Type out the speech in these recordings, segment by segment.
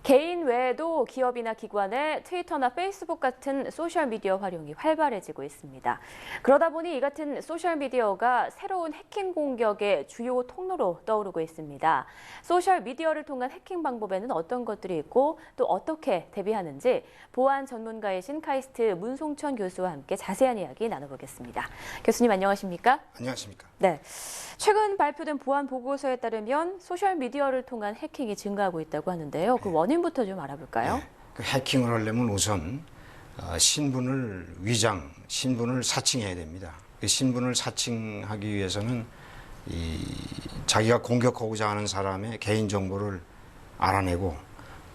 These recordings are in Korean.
개인 외에도 기업이나 기관의 트위터나 페이스북 같은 소셜미디어 활용이 활발해지고 있습니다. 그러다 보니 이 같은 소셜미디어가 새로운 해킹 공격의 주요 통로로 떠오르고 있습니다. 소셜미디어를 통한 해킹 방법에는 어떤 것들이 있고 또 어떻게 대비하는지 보안 전문가이신 카이스트 문송천 교수와 함께 자세한 이야기 나눠보겠습니다. 교수님 안녕하십니까? 안녕하십니까? 네. 최근 발표된 보안 보고서에 따르면 소셜미디어를 통한 해킹이 증가하고 있다고 하는데요. 그 원인부터 좀 알아볼까요? 네. 그 해킹을 하려면 우선 신분을 신분을 사칭해야 됩니다. 그 신분을 사칭하기 위해서는 자기가 공격하고자 하는 사람의 개인 정보를 알아내고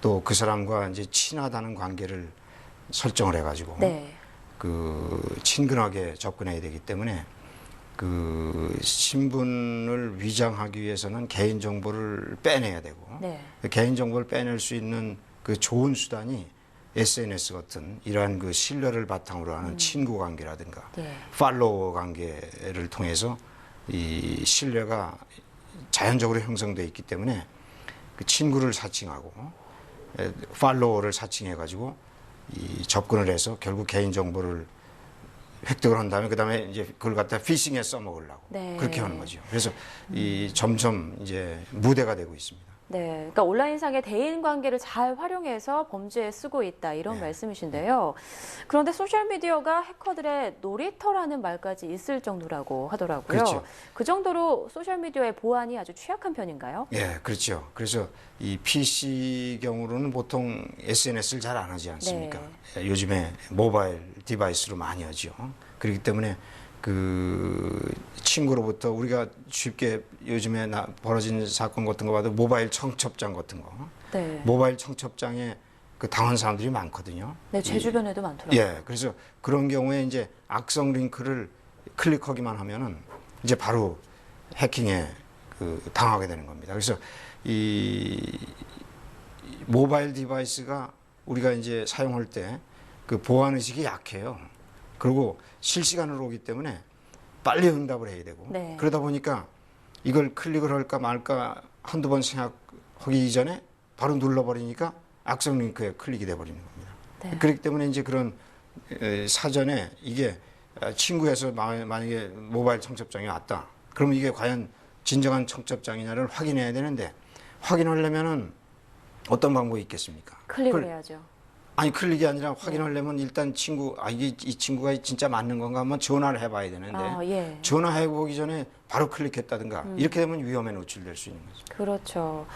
또 그 사람과 이제 친하다는 관계를 설정을 해가지고 네. 그 친근하게 접근해야 되기 때문에 그 신분을 위장하기 위해서는 개인 정보를 빼내야 되고 네. 개인 정보를 빼낼 수 있는 그 좋은 수단이 SNS 같은 이러한 그 신뢰를 바탕으로 하는 친구 관계라든가 네. 팔로워 관계를 통해서 이 신뢰가 자연적으로 형성되어 있기 때문에 그 친구를 사칭하고 팔로워를 사칭해 가지고 이 접근을 해서 결국 개인 정보를 획득을 한 다음에 그다음에 이제 그걸 갖다 피싱에 써먹으려고 네. 그렇게 하는 거죠. 그래서 이 점점 이제 무대가 되고 있습니다. 네, 그러니까 온라인상의 대인 관계를 잘 활용해서 범죄에 쓰고 있다 이런 말씀이신데요. 그런데 소셜미디어가 해커들의 놀이터라는 말까지 있을 정도라고 하더라고요. 그렇죠. 그 정도로 소셜미디어의 보안이 아주 취약한 편인가요? 예, 그렇죠. 그래서 이 PC 경우로는 보통 SNS를 잘 안 하지 않습니까? 네. 요즘에 모바일 디바이스로 많이 하죠. 그렇기 때문에 그 친구로부터 우리가 쉽게 요즘에 벌어진 사건 같은 거 봐도 모바일 청첩장 같은 거, 네. 모바일 청첩장에 그 당한 사람들이 많거든요. 네, 제 주변에도 많더라고요. 예, 그래서 그런 경우에 이제 악성 링크를 클릭하기만 하면은 이제 바로 해킹에 그 당하게 되는 겁니다. 그래서 이 모바일 디바이스가 우리가 이제 사용할 때 그 보안 의식이 약해요. 그리고 실시간으로 오기 때문에 빨리 응답을 해야 되고 네. 그러다 보니까 이걸 클릭을 할까 말까 한두 번 생각하기 이전에 바로 눌러버리니까 악성 링크에 클릭이 돼버리는 겁니다. 네. 그렇기 때문에 이제 그런 사전에 이게 친구에서 만약에 모바일 청첩장이 왔다. 그러면 이게 과연 진정한 청첩장이냐를 확인해야 되는데 확인하려면은 어떤 방법이 있겠습니까? 클릭을 해야죠. 아니 클릭이 아니라 확인하려면 일단 이게 이 친구가 진짜 맞는 건가 한번 전화를 해봐야 되는데 예. 전화해 보기 전에 바로 클릭했다든가 이렇게 되면 위험에 노출될 수 있는 거죠. 그렇죠.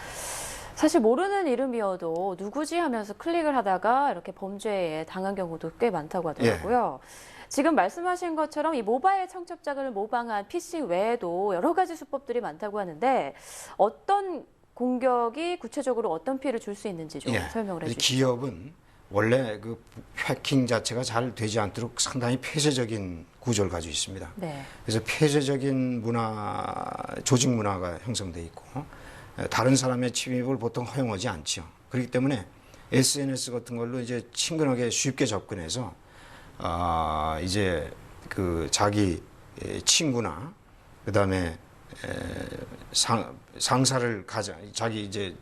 사실 모르는 이름이어도 누구지 하면서 클릭을 하다가 이렇게 범죄에 당한 경우도 꽤 많다고 하더라고요. 지금 말씀하신 것처럼 이 모바일 청첩장을 모방한 피싱 외에도 여러 가지 수법들이 많다고 하는데 어떤 공격이 구체적으로 어떤 피해를 줄 수 있는지 좀 설명을 해주시죠. 기업은 원래 그 해킹 자체가 잘 되지 않도록 상당히 폐쇄적인 구조를 가지고 있습니다. 네. 그래서 폐쇄적인 조직 문화가 형성돼 있고 다른 사람의 침입을 보통 허용하지 않죠. 그렇기 때문에 SNS 같은 걸로 이제 친근하게 쉽게 접근해서 이제 그 자기 친구나 그다음에 상사를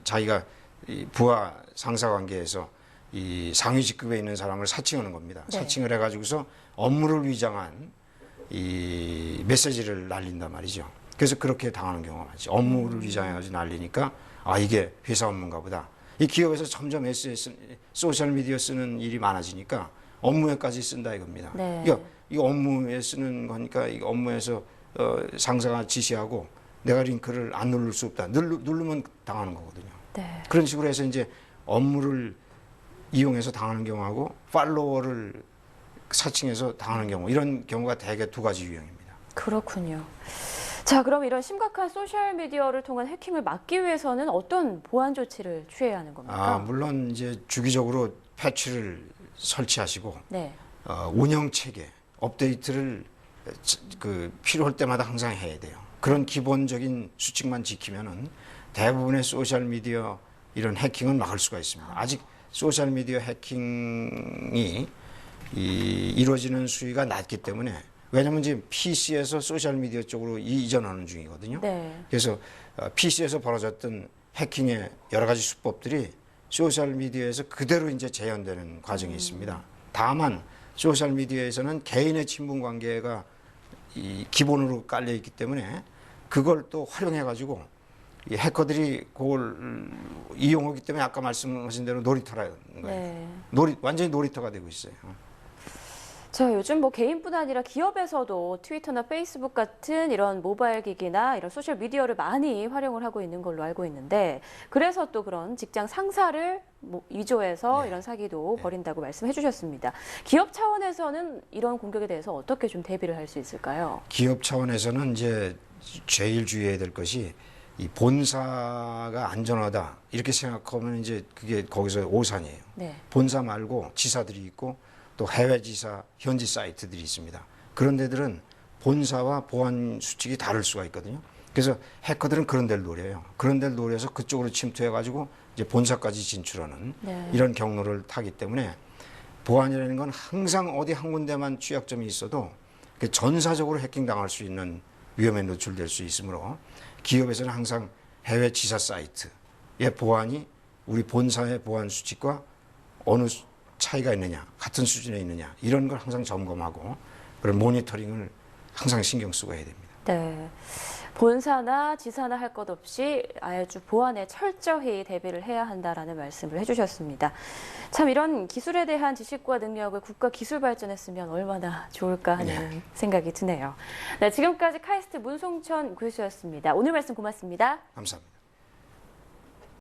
자기가 이 부하 상사 관계에서 이 상위 직급에 있는 사람을 사칭하는 겁니다. 네. 사칭을 해가지고서 업무를 위장한 이 메시지를 날린단 말이죠. 그래서 그렇게 당하는 경우가 많죠. 업무를 위장해가지고 날리니까 이게 회사 업무인가 보다. 이 기업에서 점점 소셜미디어 쓰는 일이 많아지니까 업무에까지 쓴다 이겁니다. 네. 그러니까 이 업무에 쓰는 거니까 이 업무에서 상사가 지시하고 내가 링크를 안 누를 수 없다. 누르면 당하는 거거든요. 네. 그런 식으로 해서 이제 업무를 이용해서 당하는 경우하고 팔로워를 사칭해서 당하는 경우 이런 경우가 대개 두 가지 유형입니다. 그렇군요. 자, 그럼 이런 심각한 소셜미디어를 통한 해킹을 막기 위해서는 어떤 보안 조치를 취해야 하는 겁니까? 물론 이제 주기적으로 패치를 설치하시고 네. 운영 체계, 업데이트를 필요할 때마다 항상 해야 돼요. 그런 기본적인 수칙만 지키면은 대부분의 소셜미디어 이런 해킹은 막을 수가 있습니다. 아직 소셜미디어 해킹이 이루어지는 수위가 낮기 때문에 왜냐하면 지금 PC에서 소셜미디어 쪽으로 이전하는 중이거든요. 네. 그래서 PC에서 벌어졌던 해킹의 여러 가지 수법들이 소셜 미디어에서 그대로 이제 재현되는 과정이 있습니다. 다만 소셜 미디어에서는 개인의 친분 관계가 이 기본으로 깔려 있기 때문에 그걸 또 활용해 가지고 이 해커들이 그걸 이용하기 때문에 아까 말씀하신 대로 놀이터라는 거예요. 네. 완전히 놀이터가 되고 있어요. 자, 요즘 뭐 개인뿐 아니라 기업에서도 트위터나 페이스북 같은 이런 모바일 기기나 이런 소셜 미디어를 많이 활용을 하고 있는 걸로 알고 있는데, 그래서 또 그런 직장 상사를 위조해서 네. 이런 사기도 벌인다고 말씀해 주셨습니다. 기업 차원에서는 이런 공격에 대해서 어떻게 좀 대비를 할 수 있을까요? 기업 차원에서는 이제 제일 주의해야 될 것이 이 본사가 안전하다 이렇게 생각하면 이제 그게 거기서 오산이에요. 네. 본사 말고 지사들이 있고 또 해외 지사 현지 사이트들이 있습니다. 그런 데들은 본사와 보안 수칙이 다를 수가 있거든요. 그래서 해커들은 그런 데를 노려요. 그런 데를 노려서 그쪽으로 침투해 가지고 이제 본사까지 진출하는 네. 이런 경로를 타기 때문에 보안이라는 건 항상 어디 한 군데만 취약점이 있어도 그 전사적으로 해킹당할 수 있는 위험에 노출될 수 있으므로 기업에서는 항상 해외 지사 사이트의 보안이 우리 본사의 보안 수칙과 어느 차이가 있느냐, 같은 수준에 있느냐 이런 걸 항상 점검하고 그런 모니터링을 항상 신경 쓰고 해야 됩니다. 네. 본사나 지사나 할 것 없이 아주 보안에 철저히 대비를 해야 한다라는 말씀을 해주셨습니다. 참 이런 기술에 대한 지식과 능력을 국가 기술 발전했으면 얼마나 좋을까 하는 생각이 드네요. 네, 지금까지 카이스트 문송천 교수였습니다. 오늘 말씀 고맙습니다. 감사합니다.